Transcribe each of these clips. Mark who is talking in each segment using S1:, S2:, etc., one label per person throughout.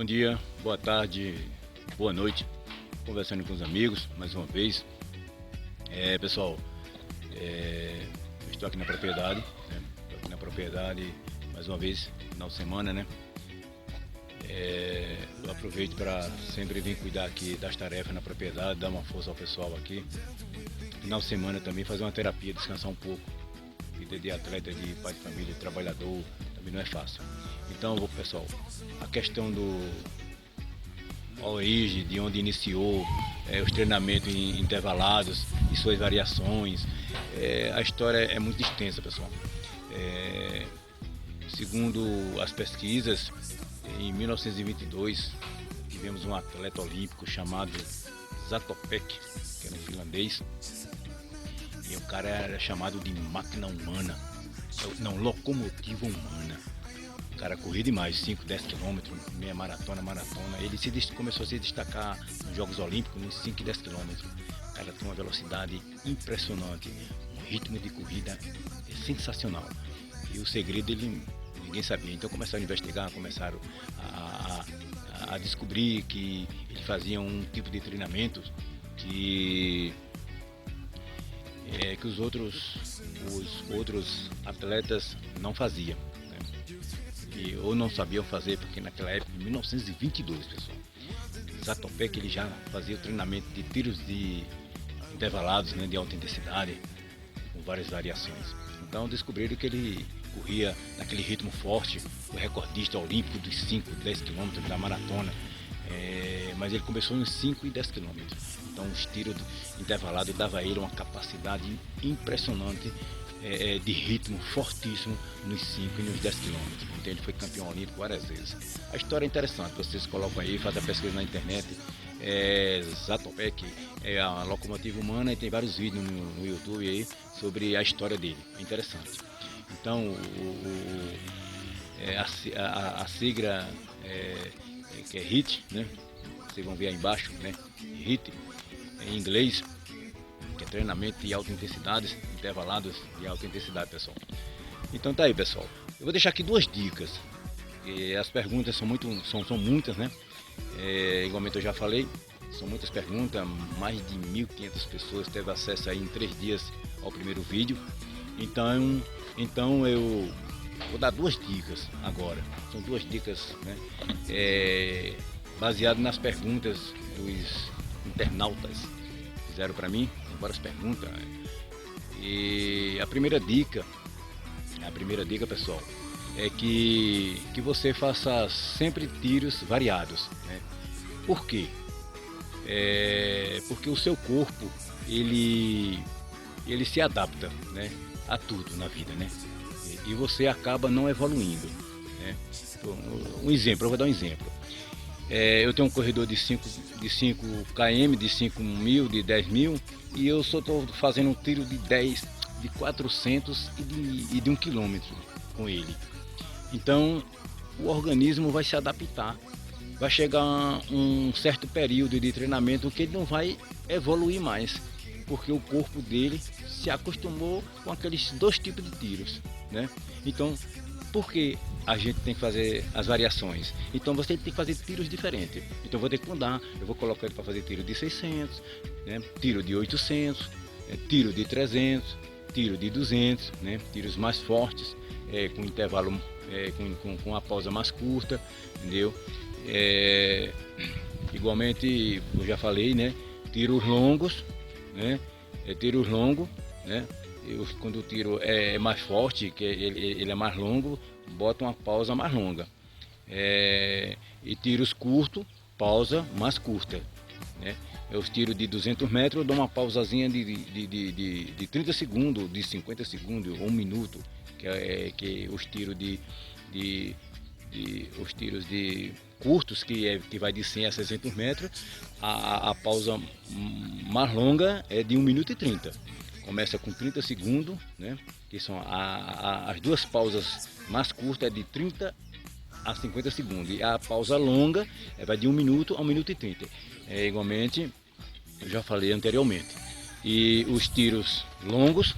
S1: Bom dia, boa tarde, boa noite. Conversando com os amigos mais uma vez. Pessoal, eu estou aqui na propriedade, né? Estou aqui na propriedade mais uma vez, final de semana, né? Eu aproveito para sempre vir cuidar aqui das tarefas na propriedade, dar uma força ao pessoal aqui. Final de semana também fazer uma terapia, descansar um pouco. Vida de atleta, de pai de família, de trabalhador, também não é fácil. Então, pessoal, a questão a origem, de onde iniciou, os treinamentos intervalados e suas variações, a história é muito extensa, pessoal. Segundo as pesquisas, em 1922, tivemos um atleta olímpico chamado Zatopek, que era um finlandês, e o cara era chamado de máquina humana, não, locomotiva humana. O cara corria demais, 5, 10 quilômetros, meia maratona. Ele começou a se destacar nos Jogos Olímpicos, nos 5 e 10 quilômetros. O cara tem uma velocidade impressionante, um ritmo de corrida sensacional. E o segredo ninguém sabia. Então começaram a investigar, começaram a descobrir que ele fazia um tipo de treinamento que os outros atletas não faziam, né? Ou não sabiam fazer, porque naquela época, em 1922, pessoal, Zatopek ele já fazia o treinamento de tiros de intervalados, né, de alta intensidade, com várias variações. Então descobriram que ele corria naquele ritmo forte, o recordista olímpico dos 5, 10 quilômetros da maratona, mas ele começou nos 5 e 10 quilômetros. Então os tiros intervalados davam a ele uma capacidade impressionante de ritmo fortíssimo nos 5 e nos 10 quilômetros. Então ele foi campeão olímpico várias vezes. A história é interessante, vocês colocam aí, fazem a pesquisa na internet. Zatopek é a locomotiva humana e tem vários vídeos no YouTube aí sobre a história dele, é interessante. Então a sigla que é HIIT, né? Vocês vão ver aí embaixo, né? HIIT em inglês, que é treinamento de alta intensidade, intervalados de alta intensidade, pessoal. Então tá aí, pessoal. Eu vou deixar aqui duas dicas. As perguntas são muitas, né? Igualmente eu já falei, são muitas perguntas, mais de 1.500 pessoas teve acesso aí em 3 dias ao primeiro vídeo. Então eu vou dar duas dicas agora. São duas dicas, né? Baseado nas perguntas dos internautas fizeram para mim, várias perguntas. E a primeira dica, pessoal, é que você faça sempre tiros variados, né? Por quê? Porque o seu corpo ele se adapta, né, a tudo na vida, né? E você acaba não evoluindo, né? Eu vou dar um exemplo. Eu tenho um corredor de 5 km, de 5 mil, de 10 mil, e eu só estou fazendo um tiro de 10, de 400 e de 1 quilômetro com ele. Então o organismo vai se adaptar, vai chegar um certo período de treinamento que ele não vai evoluir mais, porque o corpo dele se acostumou com aqueles 2 tipos de tiros, né? Então, por que a gente tem que fazer as variações? Então você tem que fazer tiros diferentes. Então eu vou ter que mudar, eu vou colocar ele para fazer tiro de 600, né? Tiro de 800, tiro de 300, tiro de 200, né? Tiros mais fortes, com intervalo, com a pausa mais curta, entendeu? Igualmente, eu já falei, né? Tiros longos, né? Tiros longos, né? Quando o tiro é mais forte, que ele é mais longo, bota uma pausa mais longa. E tiros curtos, pausa mais curta, né? Os tiros de 200 metros, eu dou uma pausazinha de 30 segundos, de 50 segundos, 1 minuto, que os tiros os tiros de curtos, que vai de 100 a 600 metros, a pausa mais longa é de 1 minuto e 30. Começa com 30 segundos, né? Que são as duas pausas mais curtas é de 30 a 50 segundos. E a pausa longa vai de 1 minuto a 1 minuto e 30. Igualmente, eu já falei anteriormente. E os tiros longos,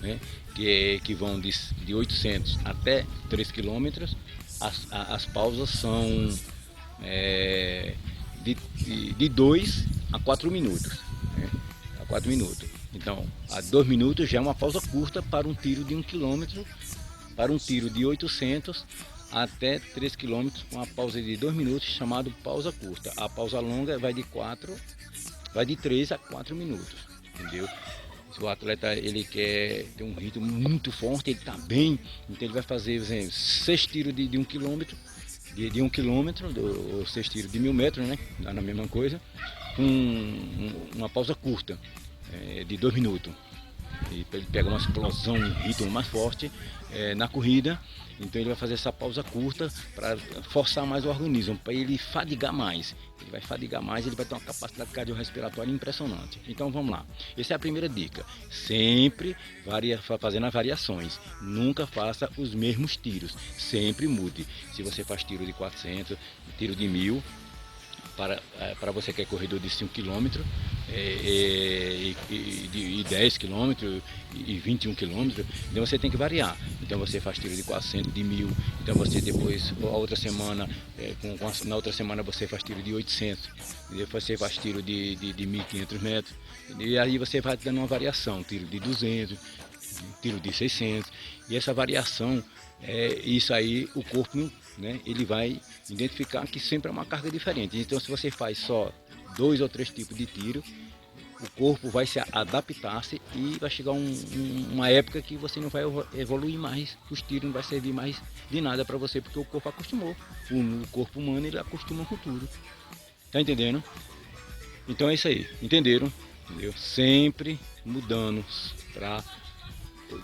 S1: né? Que vão de 800 até 3 quilômetros, as pausas são de 2 a 4 minutos. Né? A 4 minutos. Então, a 2 minutos já é uma pausa curta para um tiro de 1 quilômetro, para um tiro de 800 até 3 km, com a pausa de 2 minutos, chamado pausa curta. A pausa longa vai de 3 a 4 minutos, entendeu? Se o atleta ele quer ter um ritmo muito forte, ele está bem, então ele vai fazer, por exemplo, 6 tiros de 1 km, de 1 km, ou 6 tiros de 1000 metros, né? Dá na mesma coisa, com uma pausa curta, de 2 minutos. E ele pega uma explosão, um ritmo mais forte na corrida, então ele vai fazer essa pausa curta para forçar mais o organismo, para ele fadigar mais. Ele vai fadigar mais, ele vai ter uma capacidade cardiorrespiratória impressionante. Então vamos lá, essa é a primeira dica, sempre fazendo as variações, nunca faça os mesmos tiros, sempre mude. Se você faz tiro de 400, tiro de 1000, para você que é corredor de 5 km e 10 km e 21 km, então você tem que variar. Então você faz tiro de 400, de 1000, então você depois, a outra semana, na outra semana você faz tiro de 800, depois você faz tiro de 1500 metros, e aí você vai dando uma variação, tiro de 200, tiro de 600, e essa variação, isso aí o corpo, né, ele vai identificar que sempre é uma carga diferente. Então se você faz só 2 ou 3 tipos de tiro, o corpo vai se adaptar-se e vai chegar uma época que você não vai evoluir mais, os tiros não vai servir mais de nada para você, porque o corpo acostumou. O corpo humano ele acostuma com tudo. Tá entendendo? Então é isso aí, entenderam? Entendeu? Sempre mudando para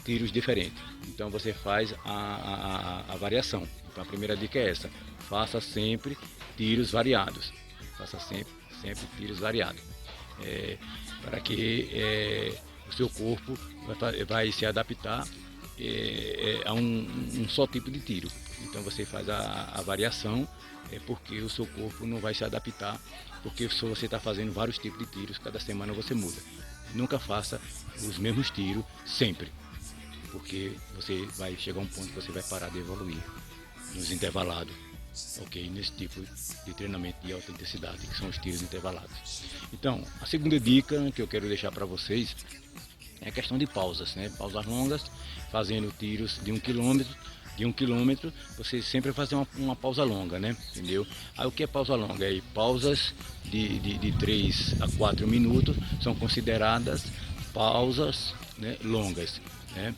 S1: tiros diferentes. Então você faz a variação. Então a primeira dica é essa: faça sempre tiros variados. Faça sempre tiros variados. Para que o seu corpo vai se adaptar a um só tipo de tiro. Então você faz a variação, porque o seu corpo não vai se adaptar, porque você está fazendo vários tipos de tiros, cada semana você muda. Nunca faça os mesmos tiros sempre, porque você vai chegar a um ponto que você vai parar de evoluir nos intervalados, ok? Nesse tipo de treinamento de alta intensidade, que são os tiros intervalados. Então, a segunda dica que eu quero deixar para vocês é a questão de pausas, né? Pausas longas, fazendo tiros de 1 km. De 1 km, você sempre fazer uma pausa longa, né? Entendeu? Aí o que é pausa longa? Pausas de 3 a 4 minutos são consideradas pausas, né, longas, né?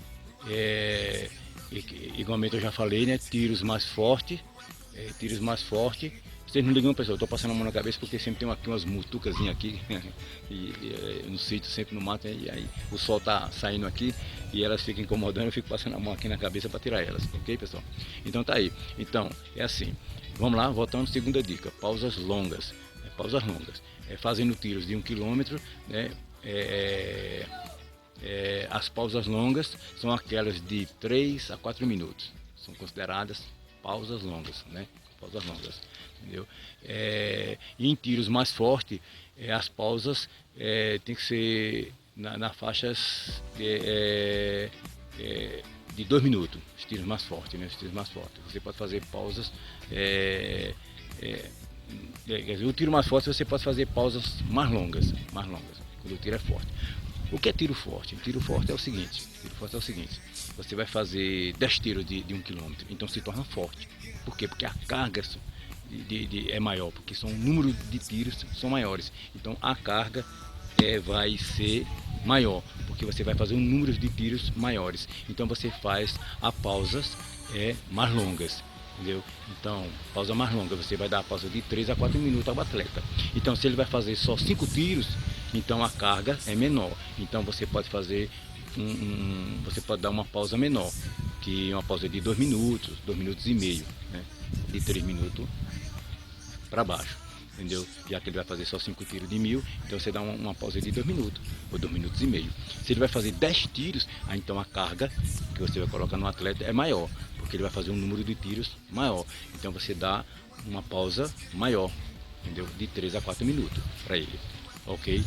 S1: Igualmente eu já falei, né? Tiros mais fortes. Vocês não ligam, pessoal, eu tô passando a mão na cabeça porque sempre tem aqui umas mutucazinhas aqui no sítio, sempre no mato, e aí o sol tá saindo aqui e elas ficam incomodando, eu fico passando a mão aqui na cabeça para tirar elas, ok, pessoal? Então tá aí. Então é assim, vamos lá, voltando, segunda dica: pausas longas. Pausas longas, fazendo tiros de 1 km, né? As pausas longas são aquelas de 3 a 4 minutos, são consideradas pausas longas, né? Pausas longas, entendeu? E em tiros mais fortes, as pausas tem que ser na faixas de 2 minutos, os tiros mais fortes, né? Os tiros mais fortes. Você pode fazer pausas, quer dizer, o tiro mais forte você pode fazer pausas mais longas, quando o tiro é forte. O que é tiro forte? Tiro forte é o seguinte, você vai fazer 10 tiros de 1 km, então se torna forte. Por quê? Porque a carga é maior, porque o número de tiros são maiores, então a carga vai ser maior, porque você vai fazer um número de tiros maiores, então você faz a pausas mais longas. Entendeu? Então, pausa mais longa, você vai dar a pausa de 3 a 4 minutos ao atleta. Então, se ele vai fazer só 5 tiros, então a carga é menor. Então, você pode fazer você pode dar uma pausa menor, que é uma pausa de 2 minutos, 2 minutos e meio, né? De 3 minutos para baixo. Entendeu? Já que ele vai fazer só 5 tiros de 1000, então você dá uma pausa de 2 minutos, ou 2 minutos e meio. Se ele vai fazer 10 tiros, aí então a carga que você vai colocar no atleta é maior, porque ele vai fazer um número de tiros maior. Então você dá uma pausa maior, entendeu? De 3 a 4 minutos para ele. Ok?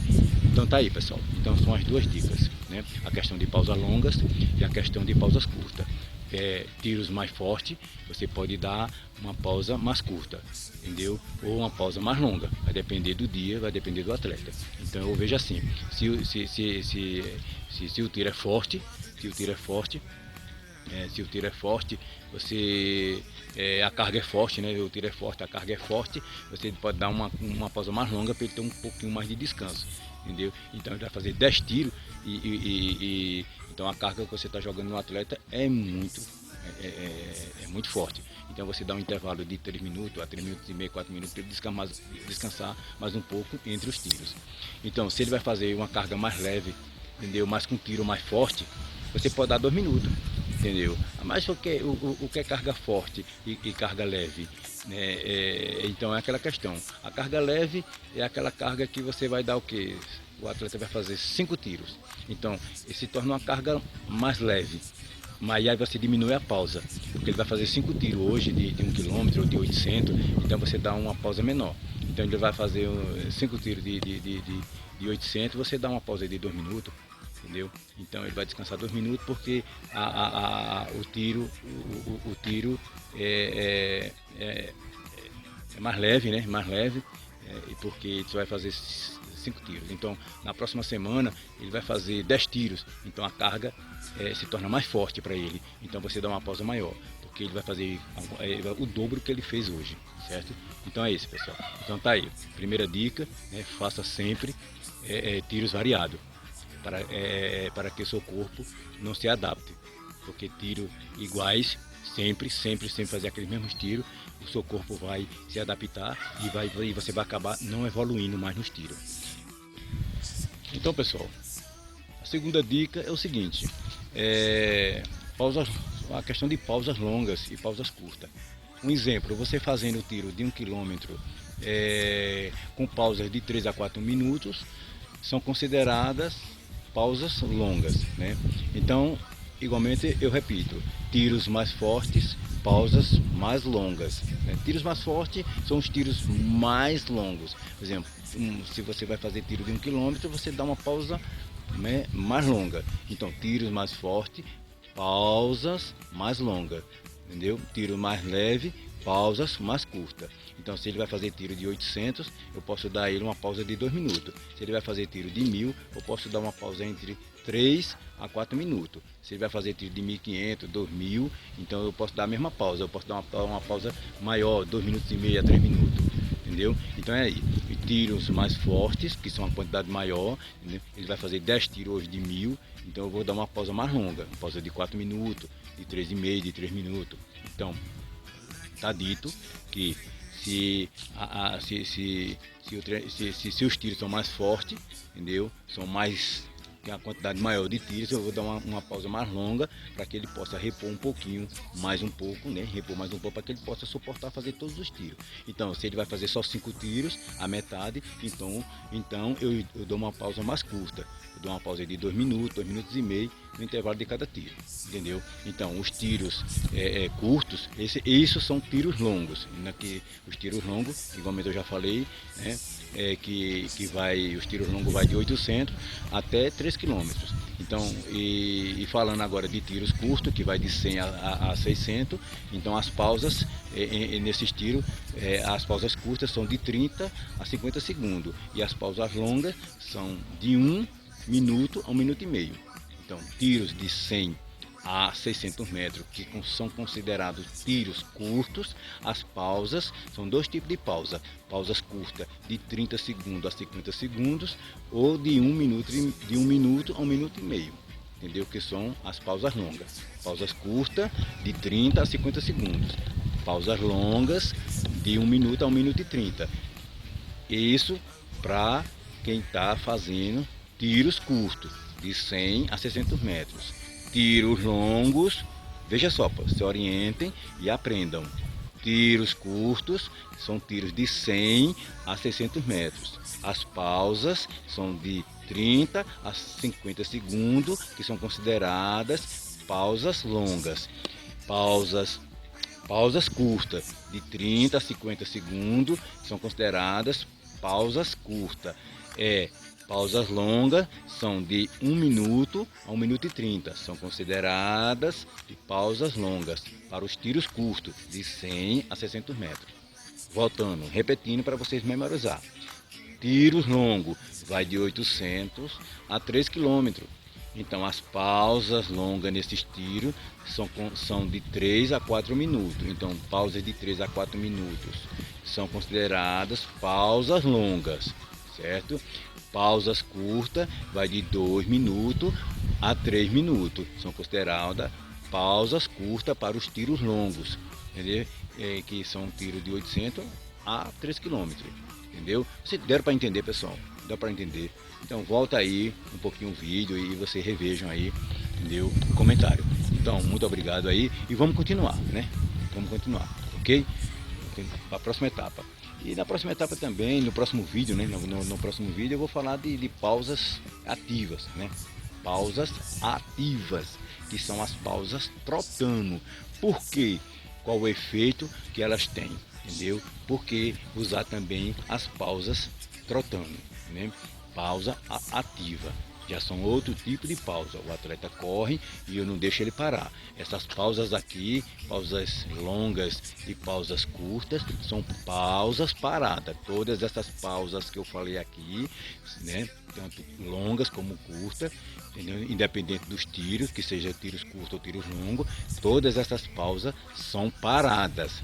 S1: Então tá aí, pessoal. Então são as duas dicas, né? A questão de pausas longas e a questão de pausas curtas. quer tiros mais fortes, você pode dar uma pausa mais curta, entendeu? Ou uma pausa mais longa, vai depender do dia, vai depender do atleta. Então eu vejo assim, se o tiro é forte, se o tiro é forte, se o tiro é forte, a carga é forte, né? O tiro é forte, a carga é forte, você pode dar uma pausa mais longa para ele ter um pouquinho mais de descanso, entendeu? Então ele vai fazer 10 tiros então a carga que você está jogando no atleta é muito forte. Então você dá um intervalo de 3 minutos a 3 minutos e meio, 4 minutos para ele descansar mais um pouco entre os tiros. Então se ele vai fazer uma carga mais leve, entendeu? Mas com tiro mais forte, você pode dar 2 minutos. Entendeu? Mas o que é carga forte e carga leve? Né? Então é aquela questão. A carga leve é aquela carga que você vai dar o quê? O atleta vai fazer 5 tiros. Então ele se torna uma carga mais leve. Mas aí você diminui a pausa. Porque ele vai fazer 5 tiros hoje de 1 km ou de 800. Então você dá uma pausa menor. Então ele vai fazer 5 tiros de 800. Você dá uma pausa de 2 minutos. Entendeu? Então ele vai descansar 2 minutos porque o tiro é mais leve, né? Mais leve, porque você vai fazer 5 tiros. Então na próxima semana ele vai fazer 10 tiros. Então a carga se torna mais forte para ele. Então você dá uma pausa maior, porque ele vai fazer o dobro que ele fez hoje, certo? Então é isso, pessoal. Então tá aí. Primeira dica, né? Faça sempre tiros variados. Para que seu corpo não se adapte, porque tiros iguais, sempre fazer aqueles mesmos tiros, o seu corpo vai se adaptar e você vai acabar não evoluindo mais nos tiros. Então pessoal, a segunda dica é o seguinte, a questão de pausas longas e pausas curtas. Um exemplo, você fazendo o tiro de 1 km com pausas de 3 a 4 minutos, são consideradas pausas longas, né? Então, igualmente eu repito, tiros mais fortes, pausas mais longas, né? Tiros mais fortes são os tiros mais longos. Por exemplo, se você vai fazer tiro de 1 km, você dá uma pausa, né, mais longa. Então, tiros mais fortes, pausas mais longas, entendeu? Tiro mais leve, pausas mais curtas. Então se ele vai fazer tiro de 800, eu posso dar ele uma pausa de 2 minutos. Se ele vai fazer tiro de 1000, eu posso dar uma pausa entre 3 a 4 minutos. Se ele vai fazer tiro de 1500, 2000, então eu posso dar a mesma pausa. Eu posso dar uma pausa maior, 2 minutos e meio a 3 minutos. Entendeu? Então é aí. E tiros mais fortes, que são uma quantidade maior, entendeu? Ele vai fazer 10 tiros hoje de 1000, então eu vou dar uma pausa mais longa, uma pausa de 4 minutos, de 3,5, de 3 minutos. Então, está dito que se os tiros são mais fortes, entendeu? Tem uma quantidade maior de tiros, eu vou dar uma pausa mais longa para que ele possa repor um pouquinho, mais um pouco, né? Repor mais um pouco para que ele possa suportar fazer todos os tiros. Então, se ele vai fazer só 5 tiros, a metade, então eu dou uma pausa mais curta. Eu dou uma pausa de 2 minutos, 2 minutos e meio no intervalo de cada tiro, entendeu? Então, os tiros curtos, isso são tiros longos. Os tiros longos, igualmente eu já falei, né? Os tiros longos vai de 800 até 3 km. Então, e falando agora de tiros curtos, que vai de 100 a 600, então as pausas nesses tiros, as pausas curtas são de 30 a 50 segundos e as pausas longas são de 1 minuto a 1 minuto e meio. Então, tiros de 100 a 600 metros, que são considerados tiros curtos, as pausas, são 2 tipos de pausa. Pausas curtas de 30 segundos a 50 segundos ou de 1 minuto a 1 minuto e meio. Entendeu? Que são as pausas longas. Pausas curtas de 30 a 50 segundos. Pausas longas de 1 minuto a 1 minuto e 30. Isso para quem está fazendo tiros curtos, de 100 a 600 metros. Tiros longos, veja só, se orientem e aprendam. Tiros curtos são tiros de 100 a 600 metros. As pausas são de 30 a 50 segundos, que são consideradas pausas longas. Pausas curtas, de 30 a 50 segundos, são consideradas pausas curtas. Pausas longas são de 1 minuto a 1 minuto e 30. São consideradas de pausas longas para os tiros curtos, de 100 a 600 metros. Voltando, repetindo para vocês memorizar. Tiros longos vai de 800 a 3 km. Então as pausas longas nesses tiros são de 3 a 4 minutos. Então pausas de 3 a 4 minutos são consideradas pausas longas, certo? Pausas curtas vai de 2 minutos a 3 minutos. São consideradas pausas curtas para os tiros longos, entendeu? Que são tiros de 800 a 3 km. Entendeu? Se deram para entender, pessoal? Dá para entender? Então volta aí um pouquinho o vídeo e vocês revejam aí, entendeu? O comentário. Então, muito obrigado aí e vamos continuar, né? Vamos continuar, ok? Para a próxima etapa. E na próxima etapa também, no próximo vídeo, né? No próximo vídeo eu vou falar de pausas ativas, né? Pausas ativas, que são as pausas trotando. Por quê? Qual o efeito que elas têm? Entendeu? Porque usar também as pausas trotando, né? Pausa ativa. Já são outro tipo de pausa. O atleta corre e eu não deixo ele parar. Essas pausas aqui, pausas longas e pausas curtas, são pausas paradas. Todas essas pausas que eu falei aqui, né? Tanto longas como curtas, entendeu? Independente dos tiros, que seja tiros curtos ou tiros longos, todas essas pausas são paradas.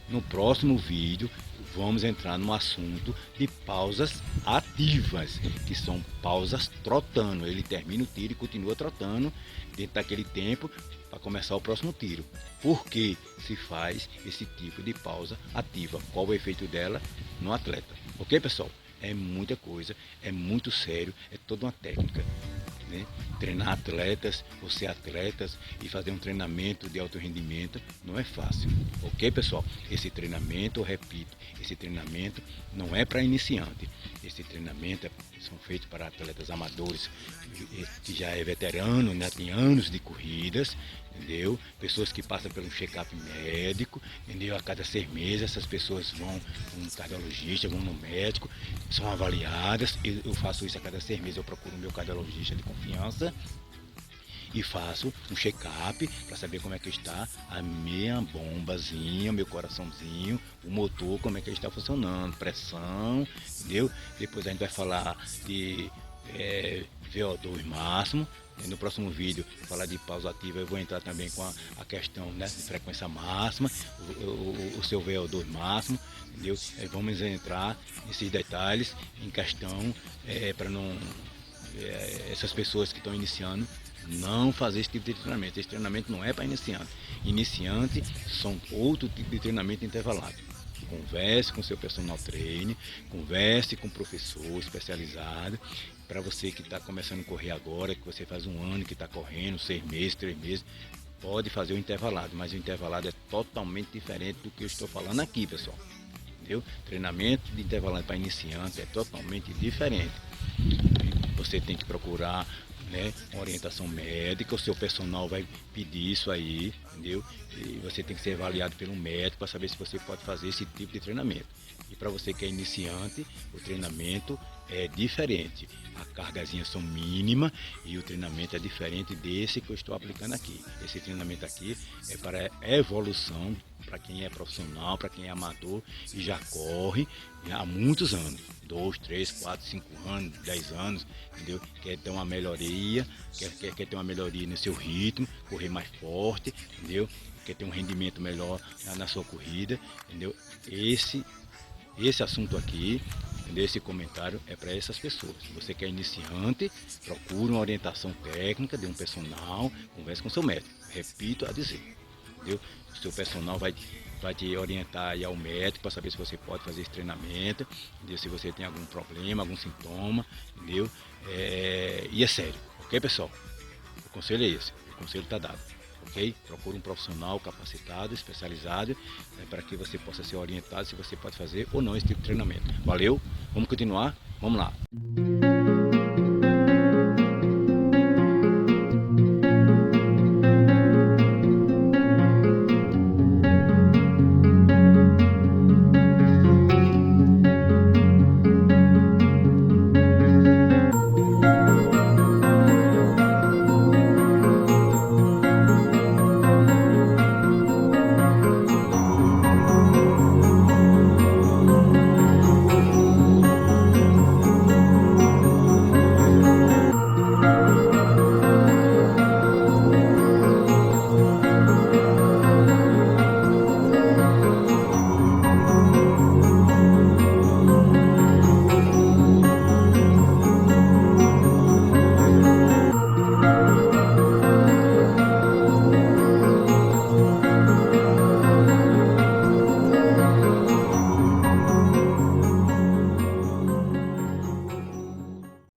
S1: No próximo vídeo vamos entrar no assunto de pausas ativas, que são pausas trotando. Ele termina o tiro e continua trotando dentro daquele tempo para começar o próximo tiro. Por que se faz esse tipo de pausa ativa? Qual o efeito dela no atleta? Ok, pessoal? É muita coisa, é muito sério, é toda uma técnica. Né? Treinar atletas, ou ser atletas e fazer um treinamento de alto rendimento não é fácil, ok, pessoal? Esse treinamento, eu repito, esse treinamento não é para iniciante. Esse treinamento são feitos para atletas amadores que já é veterano, né? Tem anos de corridas, entendeu? Pessoas que passam por um check-up médico, entendeu? A cada 6 meses essas pessoas vão no cardiologista, vão no médico, são avaliadas. Eu faço isso a cada 6 meses, eu procuro o meu cardiologista de confiança e faço um check-up para saber como é que está a minha bombazinha, meu coraçãozinho, o motor, como é que ele está funcionando, pressão, entendeu? Depois a gente vai falar de VO2 máximo. No próximo vídeo, falar de pausa ativa, eu vou entrar também com a questão, né, de frequência máxima, o seu VO2 máximo, entendeu? Vamos entrar nesses detalhes em questão para não essas pessoas que estão iniciando não fazer esse tipo de treinamento. Esse treinamento não é para iniciante. Iniciante são outro tipo de treinamento intervalado. Converse com seu personal trainer, converse com um professor especializado. Para você que está começando a correr agora, que você faz 1 ano que está correndo, 6 meses, 3 meses, pode fazer o intervalado, mas o intervalado é totalmente diferente do que eu estou falando aqui, pessoal. Entendeu? Treinamento de intervalado para iniciante é totalmente diferente. Você tem que procurar, né, uma orientação médica, o seu personal vai pedir isso aí, entendeu? E você tem que ser avaliado pelo médico para saber se você pode fazer esse tipo de treinamento. E para você que é iniciante, o treinamento é diferente. A cargazinha são mínima e o treinamento é diferente desse que eu estou aplicando aqui. Esse treinamento aqui é para evolução, para quem é profissional, para quem é amador e já corre há muitos anos. 2, 3, 4, 5 anos, 10 anos, entendeu? Quer ter uma melhoria, quer ter uma melhoria no seu ritmo, correr mais forte, entendeu? Quer ter um rendimento melhor na sua corrida, entendeu? Esse assunto aqui, entendeu? Esse comentário é para essas pessoas. Se você quer iniciante, procure uma orientação técnica de um personal, converse com seu médico. Repito a dizer, entendeu? O seu personal vai te orientar aí ao médico para saber se você pode fazer esse treinamento, entendeu? Se você tem algum problema, algum sintoma, entendeu? E é sério, ok, pessoal? O conselho é esse, o conselho está dado, ok? Procure um profissional capacitado, especializado, né, para que você possa ser orientado se você pode fazer ou não esse tipo de treinamento. Valeu? Vamos continuar? Vamos lá!